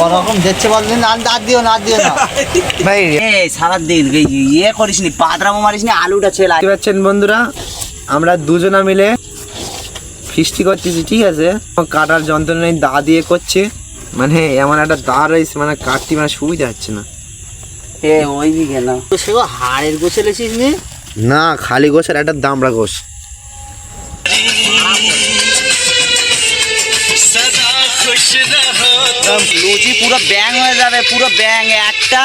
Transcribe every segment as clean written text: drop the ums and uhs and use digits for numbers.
ওরকম দেখছে বললেন আর দিও না ভাই। সারাদিন ইয়ে করিস নি, পাতরামো মারিস নি, আলুটা ছেলে পাচ্ছেন বন্ধুরা, আমরা দুজনা মিলে ফিস্টি করতেছি, ঠিক আছে। কাটার যন্ত্রণায় দা দিয়ে করছে, মানে এমন একটা দা রয়েছে, মানে কাটতে মানে সুবিধা হচ্ছে না। ওই দিকে না তো সে হাড়ের গোছে লেছিস নি? না, খালি গোছের একটা দামড়া গোছ। লুচি পুরো ব্যাং হয়ে যাবে, পুরো ব্যাং একটা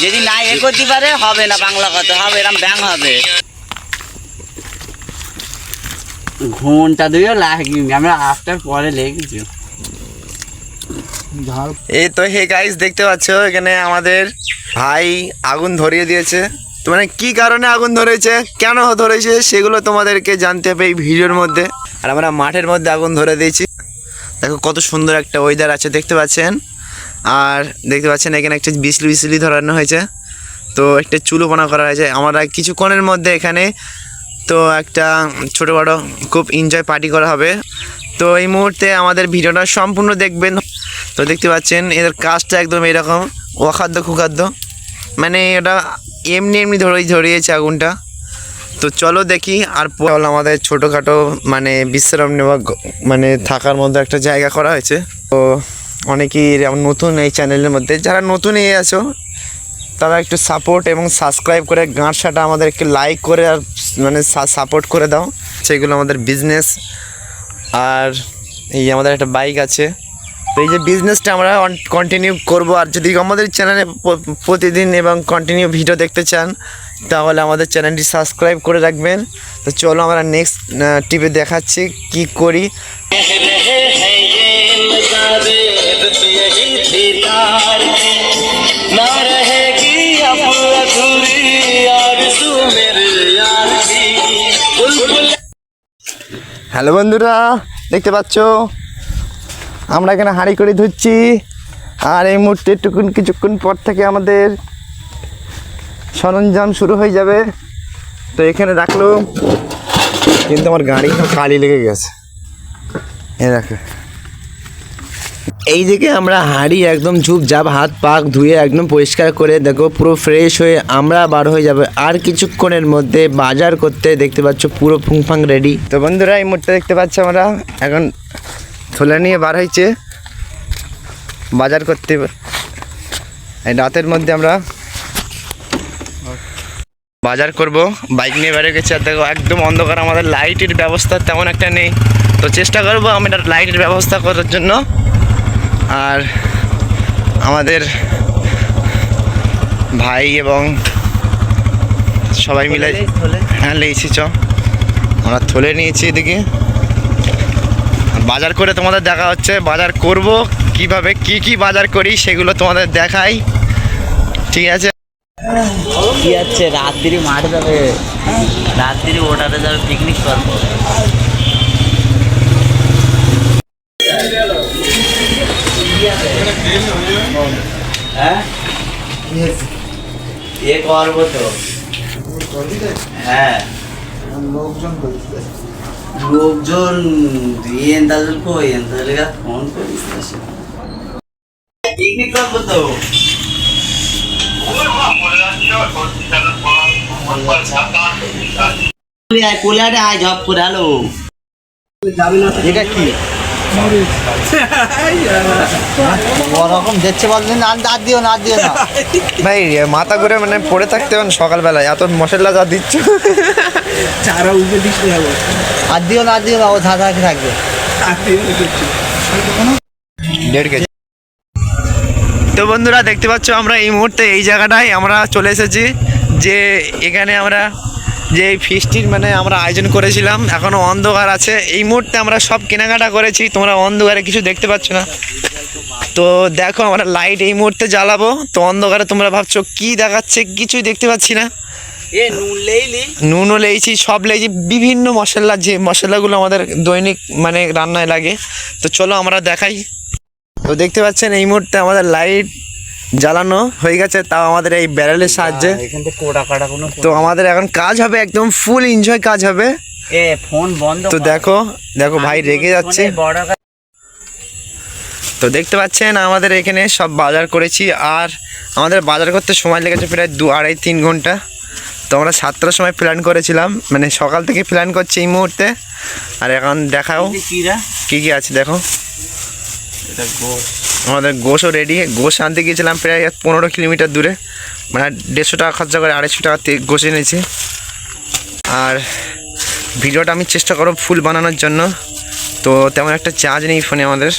যদি না এ করতে পারে হবে না, বাংলা কথা হবে, এরকম ব্যাং হবে। ঘন্টা দুইও লাগি, আমরা আফটার পরে লেগেছি। এই তো হে গাইস, দেখতে পাচ্ছ এখানে আমাদের ভাই আগুন ধরিয়ে দিয়েছে। তো মানে কি কারণে আগুন ধরেছে, কেন ধরেছে, সেগুলো তোমাদেরকে জানতে হবে এই ভিডিওর মধ্যে। আর আমরা মাঠের মধ্যে আগুন ধরে দিয়েছি। দেখো কত সুন্দর একটা ওয়েদার আছে, দেখতে পাচ্ছেন। আর দেখতে পাচ্ছেন এখানে একটা বিসলি ধরানো হয়েছে, তো একটা চুলোপনা করা হয়েছে। আমরা কিছুক্ষণের মধ্যে এখানে তো একটা ছোটো বড়ো খুব এনজয় পার্টি করা হবে। তো এই মুহূর্তে আমাদের ভিডিওটা সম্পূর্ণ দেখবেন। তো দেখতে পাচ্ছেন এদের কাজটা একদম এরকম অখাদ্য কুখাদ্য, মানে এটা এমনি ধরিয়েছে আগুনটা। তো চলো দেখি। আর আমাদের ছোটোখাটো মানে বিশ্রাম নেওয়া, মানে থাকার মধ্যে একটা জায়গা করা হয়েছে। তো অনেকেই নতুন এই চ্যানেলের মধ্যে, যারা নতুন আছো তারা একটু সাপোর্ট এবং সাবস্ক্রাইব করে গাঁটসাটা আমাদের একটু লাইক করে আর মানে সাপোর্ট করে দাও। সেগুলো আমাদের বিজনেস। আর এই আমাদের একটা বাইক আছে, তো এই যে বিজনেসটা আমরা কন্টিনিউ করব। আর যদি আমাদের চ্যানেলে প্রতিদিন এবং কন্টিনিউ ভিডিও দেখতে চান তাহলে আমাদের চ্যানেলটি সাবস্ক্রাইব করে রাখবেন। তো চলো আমরা নেক্সট টিপে দেখাচ্ছি কি করি। হ্যালো বন্ধুরা, দেখতে পাচ্ছ আমরা এখানে হাঁড়ি করে ধুচ্ছি। আর এই মুহূর্তে কিছুক্ষণ পর থেকে আমাদের সরঞ্জাম শুরু হয়ে যাবে। তো এখানে রাখলো, কিন্তু আমার গাড়ি কালি লেগে গেছে। দেখো এই দিকে আমরা হাঁড়ি একদম ঝুপঝাপ হাত পাক ধুয়ে একদম পরিষ্কার করে দেখো পুরো ফ্রেশ হয়ে আমরা বার হয়ে যাবে। আর কিছুক্ষণের মধ্যে বাজার করতে, দেখতে পাচ্ছ পুরো ফুংফাং রেডি। তো বন্ধুরা এই মুহূর্তে দেখতে পাচ্ছ আমরা এখন থলে নিয়ে বার হয়েছে বাজার করতে। এই রাতের মধ্যে আমরা বাজার করব, বাইক নিয়ে বেড়ে গেছে। আর দেখো একদম অন্ধকার, আমাদের লাইটের ব্যবস্থা তেমন একটা নেই। তো চেষ্টা করবো আমরা লাইটের ব্যবস্থা করার জন্য। আর আমাদের ভাই এবং সবাই মিলে হ্যাঁ লেগেছি, আমরা থলে নিয়েছি। এদিকে বাজার করে তোমাদের দেখা হচ্ছে, বাজার করব কিভাবে, কি বাজার করি সেগুলো তোমাদের দেখাই, ঠিক আছে। কি আছে রাত্রি মাঠে যাবে, রাত্রি ওটাতে যাবে, পিকনিক করবো। হ্যাঁ এ করবো তো, হ্যাঁ লোকজন ফোন করিস, পিকনিক করবো তো। কোলারে আয় ঝপ করে। হ্যালো, এটা কি ওরকম দেখছে বললেন আর দিও না ভাই। মাথা করে মানে পড়ে থাকতে হবে সকালবেলায়, এত মশলা যা দিচ্ছ। আর দিও না ও ধাঁধা থাকবে 1.5 কেজি। তো বন্ধুরা দেখতে পাচ্ছ আমরা এই মুহূর্তে এই জায়গাটায় আমরা চলে এসেছি, যে এখানে আমরা যে ফিস্টির মানে আমরা আয়োজন করেছিলাম। এখনও অন্ধকার আছে, এই মুহূর্তে আমরা সব কেনাকাটা করেছি, তোমরা অন্ধকারে কিছু দেখতে পাচ্ছ না। তো দেখো আমরা লাইট এই মুহূর্তে জ্বালাবো, তো অন্ধকারে তোমরা ভাবছো কি দেখাচ্ছে, কিছুই দেখতে পাচ্ছি না। নুনও লেগেছি, সব লেগেছি, বিভিন্ন মশলা, যে মশলাগুলো আমাদের দৈনিক মানে রান্নায় লাগে। তো চলো আমরা দেখাই। তো দেখতে পাচ্ছেন এই মুহূর্তে আমাদের লাইট জ্বালানো হয়ে গেছে, তাও আমাদের এই ব্যারেলের সাহায্যে। তো আমাদের এখন কাজ হবে, একদম ফুল এনজয় কাজ হবে। ফোন বন্ধ। তো দেখো ভাই রেগে যাচ্ছে। তো দেখতে পাচ্ছেন আমাদের এখানে সব বাজার করেছি, আর আমাদের বাজার করতে সময় লেগেছে প্রায় 2-2.5-3 ঘন্টা। তো আমরা 7টার সময় প্ল্যান করেছিলাম, মানে সকাল থেকে প্ল্যান করছি এই মুহূর্তে। আর এখন দেখাও কি কি আছে দেখো। আমাদের গোশও রেডি। গোশ আনতে গিয়েছিলাম প্রায় 15 কিলোমিটার দূরে, মানে 150 টাকা খরচা করে 250 টাকা গোশ এনেছি। আর ভিডিওটা আমি চেষ্টা করব ফুল বানানোর জন্য, তো তেমন একটা চার্জ নেই ফোনে আমাদের।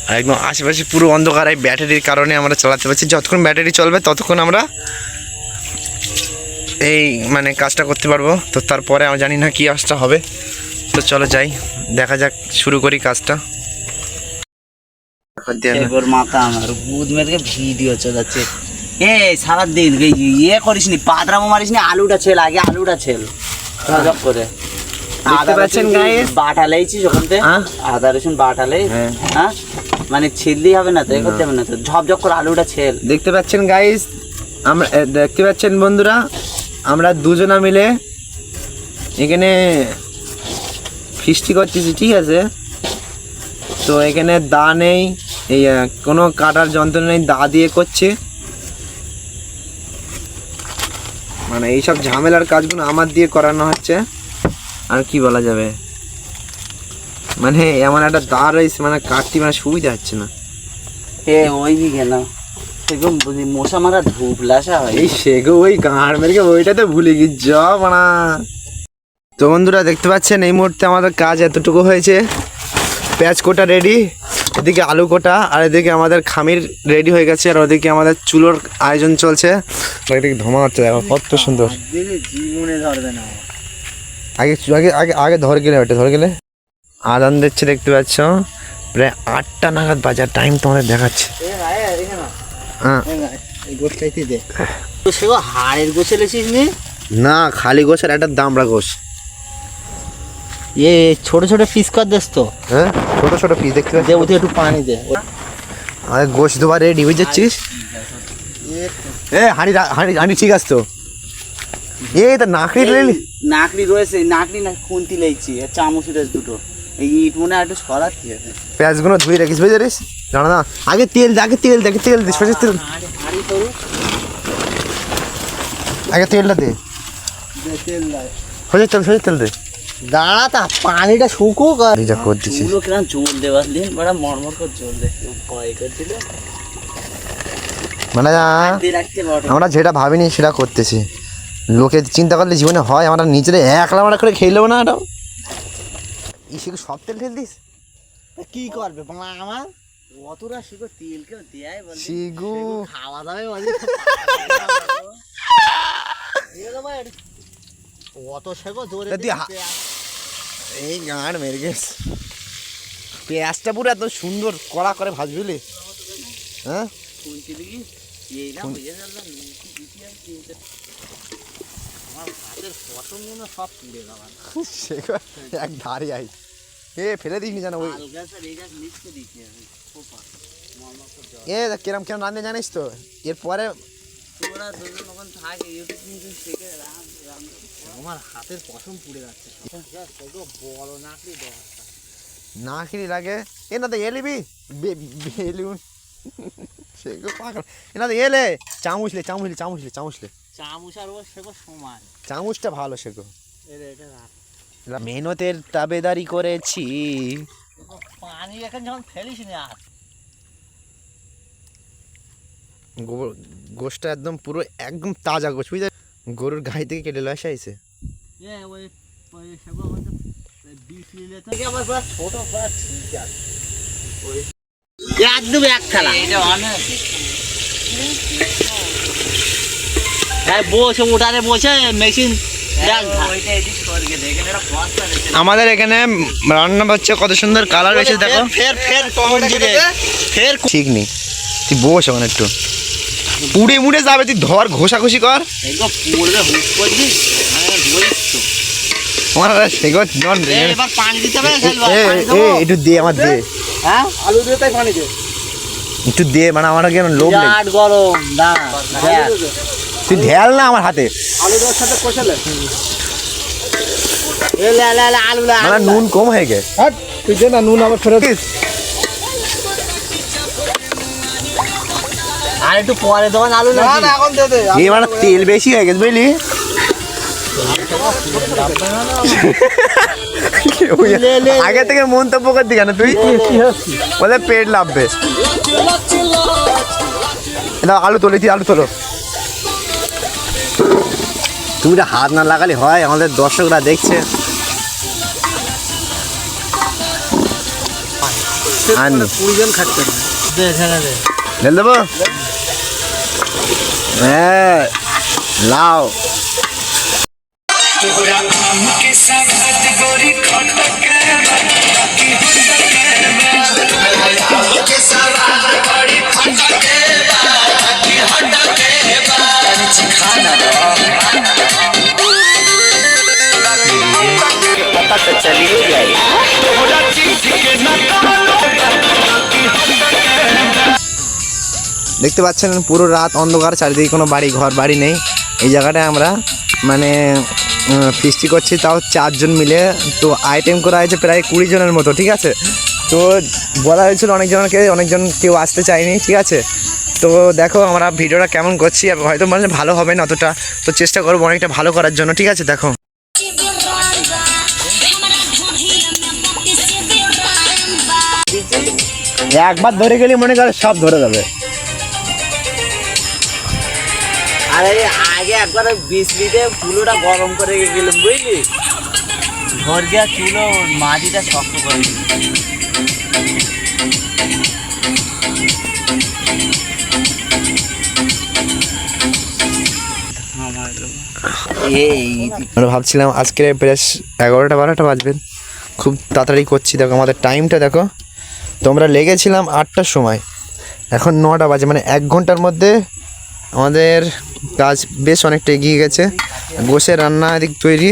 আর একদম আশেপাশে পুরো অন্ধকার, এই ব্যাটারির কারণে আমরা চালাতে পারছি। যতক্ষণ ব্যাটারি চলবে ততক্ষণ আমরা এই মানে কাজটা করতে পারবো। তো তারপরে আমি জানি না কি কাজটা হবে। তো চলো যাই, দেখা যাক, শুরু করি কাজটা। মাথা আমার বুধ মেয়েকে ভিডিও চলাচ্ছে। সারাদিন ইয়ে করিস নি, পাতরামো মারিস নি, আলুটা ছেল আগে, আলুটা ছেল করে। দেখতে পাচ্ছেন গাইস, বাটা লেইছিস ওখান থেকে, আদা রসুন বাটা লেই। হ্যাঁ মানে ছেললেই হবে না তো, এ করতে হবে না তো, ঝপঝপ করে আলুটা ছেল। দেখতে পাচ্ছেন গাইস, আমরা দেখতে পাচ্ছেন বন্ধুরা, আমরা দুজনা মিলে এখানে ফিস্টি করতেছি, ঠিক আছে? তো এখানে দা নেই, এই কোনো কাটার যন্ত্র নেই, দা দিয়ে করছি। মানে এইসব ঝামেলার কাজগুলো আমার দিয়ে করানো হচ্ছে। আর কি বলা যাবে, মানে এমন একটা দা রয়েছে, মানে কাটতে মানে সুবিধা হচ্ছে না। ওই দিকে না সেরকম মশা মারা ধূপ লাসা হয়, এই সেগো ওই গাঁড় মেরে ওইটা তো ভুলে গিয়ে মানা। তো বন্ধুরা দেখতে পাচ্ছেন এই মুহূর্তে আমাদের কাজ এতটুকু হয়েছে। পেঁয়াজ কোটা রেডি, এদিকে আলু কোটা, আর এদিকে আমাদের খামির রেডি হয়ে গেছে, আর ওদিকে আমাদের চুলোর আয়োজন চলছে। এদিকে ধোঁয়া হচ্ছে, দেখো কত সুন্দর। জীবনে ধরবে না, আগে আগে আগে আগে ধরে গেলে, ওটা ধরে গেলে আদান দিচ্ছে। দেখতে পাচ্ছ প্রায় 8টা নাগাদ বাজার টাইম তোমাদের দেখাচ্ছে। হ্যাঁ হাড়ের গোছে লেছিস নি? না, খালি গোছ আর একটা দামড়া গোছ। ছোট ছোট পিস কর দেস তো। হ্যাঁ ছোট ছোট পিস দেখতে পাচ্ছি। দে ওতে একটু পানি দে। আরে গোছ দুবার রেডি হয়ে যাচ্ছিস। হাঁড়ি হাঁড়ি হাঁড়ি ঠিক আছে তো। তা নাকড়ি রয়েছে, নাকড়ি না খুন্তি লেইছি, চামচ রয়েছে দুটো। এই ইট মনে একটু সরাচ্ছি। পেঁয়াজগুলো ধুয়ে রাখিস, বুঝে জানিস? জানা না, আগে তেল দে, আগে তেল দে, আগে তেল দিস, সরষের তেল। আগে তেলটা দে, সরষের তেল, সরষের তেল দে। দাঁড়া, তা পানিটা শুকুক। যা করে দিচ্ছি কিরম জল দেওয়ার দিন বড় মরমর করে জল দে, ভয় করছিল। মানে আমরা যেটা ভাবিনি সেটা করতেছি। লোকে চিন্তা করলে জীবনে হয়, আমরা নিজেরা একলা আমরা করে খেয়ে নেবো না। এটা শিখু সব তেল ঠেল দিস, কি করবে আমার অতটা শিখো তেল কেউ দেয় বল? শিখু খাওয়া দাওয়া অত শেখো জোরে এই গাঁড় মেরে গেছে। পেঁয়াজটা পুরো এত সুন্দর কড়া করে ভাজবিলি। হ্যাঁ এক ধারে আই ফেলে দিসনি জানো ওই কিরম কিরম রান্না জানিস তো। এরপরে আমার হাতের পশম পুড়ে যাচ্ছে। বড় নাকড়ি লাগে না তো এলিবি বেলুন সেগো পাগল না তো এলে চামুচলে চামুচলে চামুচলে চামুচলে চামচ আর ও সেগো সমান। চামচটা ভালো সেগো। মেহনতের তাবেদারি করেছি। পানি এখন যখন ফেলিস না, আর গোশটা একদম পুরো একদম তাজা গোশ, বুঝলি? গরুর গায়ে থেকে কেটে লয় আইছে। একদম এক খেলা বসে উঠানে বসে মেশিন। আমাদের এখানে রান্না হচ্ছে, কত সুন্দর কালার হয়েছে দেখো। ফের ঠিক নেই, তুই বস ওখানে একটু পুড়ে মুড়ে যাবে, তুই ধর ঘষাঘষি কর। একটু দে আমার দে, আলু দিয়ে তাই পানি দে একটু দে, মানে আমার লোভ গরম তুই ঢেল না আমার হাতে। আলু দেওয়ার সাথে কষালে আলু নুন কম হয়ে গে, তুই দে না নুন আবার ফেরত। আর একটু পরে তখন আলু না নাকি? না এখন দে দে এই মানে তেল বেশি হয়ে গেছে বুঝলি আগে থেকে মন্তব্য করতে কেন তুই বলে পেট লাভবে না আলু তোলেছি আলু তোলো তুমি তো হাত না লাগালে হয় আমাদের দর্শকরা দেখছে আননি 20 জন খাচ্ছে দে ছেড়ে দে। ঢেল দেবো হ্যাঁ লাও দেখতে পাচ্ছেন পুরো রাত অন্ধকার চারিদিকে কোনো বাড়ি ঘর বাড়ি নেই এই জায়গাটায় আমরা মানে ফিস্টি করছি তাও 4 জন মিলে তো আইটেম করা হয়েছে প্রায় 20 জনের মতো ঠিক আছে তো বলা হয়েছিল অনেকজন কেউ আসতে চায়নি ঠিক আছে তো দেখো আমরা ভিডিওটা কেমন করছি হয়তো মানে ভালো হবে না অতটা তো চেষ্টা করবো অনেকটা ভালো করার জন্য ঠিক আছে দেখো একবার ধরে গেলে মনে করে সব ধরে যাবে আরে আগে একবার বিজলিতে চুলোটা গরম করে গেলাম বুঝলি ঘর গিয়া চুলো মাটিটা শক্ত করে দিল। আমরা ভাবছিলাম আজকে প্রেস 11টা 12টা বাজবে খুব তাড়াতাড়ি করছি দেখো আমাদের টাইমটা দেখো তো আমরা লেগেছিলাম 8টার সময় এখন 9টা বাজে মানে 1 ঘন্টার মধ্যে আমাদের কাজ বেশ অনেকটা এগিয়ে গেছে বসে রান্না এদিক তৈরি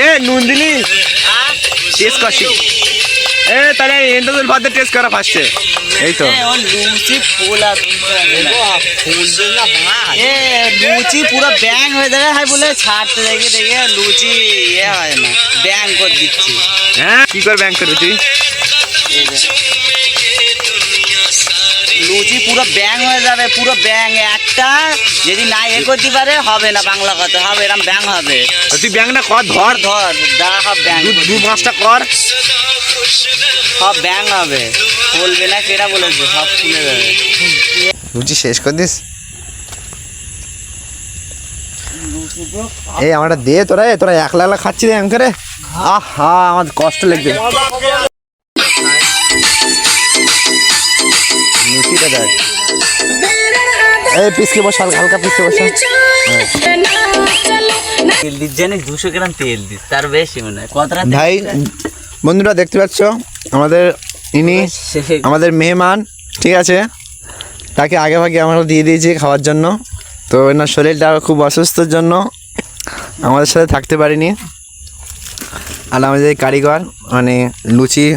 এ নুন দিলি টেস্ট করছি এ তাহলে এন্টার ভাতে টেস্ট করা ফার্স্টে এই তো লুচি পুরো ব্যাং হয়ে যাবে হাই বলে ছাড়তে দেখে দেখে লুচি ইয়ে হয় না ব্যাং করে দিচ্ছি হ্যাঁ কি করে ব্যাংক করবি তুই লুচি পুরো ব্যাং হয়ে যাবে পুরো ব্যাং একটা যদি না এ করতে পারে হবে না বাংলা কথা হবে এরকম ব্যাং হবে তুই ব্যাংক না কর ধর ধর দা সব ব্যাং দু পাঁচটা কর সব ব্যাং হবে বলবে না কেটা বলেছে সব খুলে যাবে লুচি শেষ করে দিস এই আমারটা দে তোরা একলা একলা খাচ্ছি রে অ্যাঙ্কারে আহা আমার কষ্ট লাগছে লুচিটা দেখ এই পিসকে বস হালকা পিসকে বস তেল দিস জানিস 200 গ্রাম তেল দিস তার বেশি মনে হয় কতটা ভাই বন্ধুরা দেখতে পাচ্ছ আমাদের ইনি আমাদের মেহমান ঠিক আছে তাকে আগে ভাগে আমরা দিয়ে দিয়েছি খাওয়ার জন্য তো এনার শরীরটা খুব অসুস্থর জন্য আমাদের সাথে থাকতে পারিনি আর আমাদের কারিগর মানে লুচি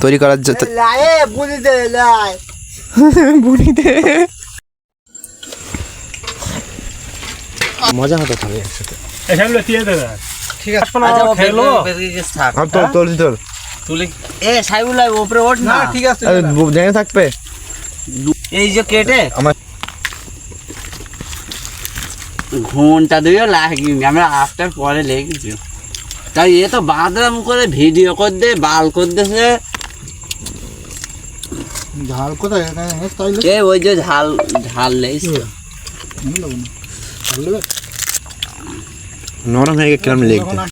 তৈরি করার জন্য বুনিতে মজা হতো তবে একসাথে ঠিক আছে আচ্ছা ও খেলো থাক তোল তুলে এ সাইবুল ভাই উপরে ওঠ না না ঠিক আছে জেনে থাকবে এই যে কেটে আমার ঘন্টা দুইও লাগি আমরা আফটার পরে লেগেছি তাই এ তো বাদরাম করে ভিডিও করে দে বাল করে দেছে ঝাল কোথায় তাইলে এ ওই যে ঝাল ঝাল লেগেছে নরম হয়ে গেলে কিরম লেগবে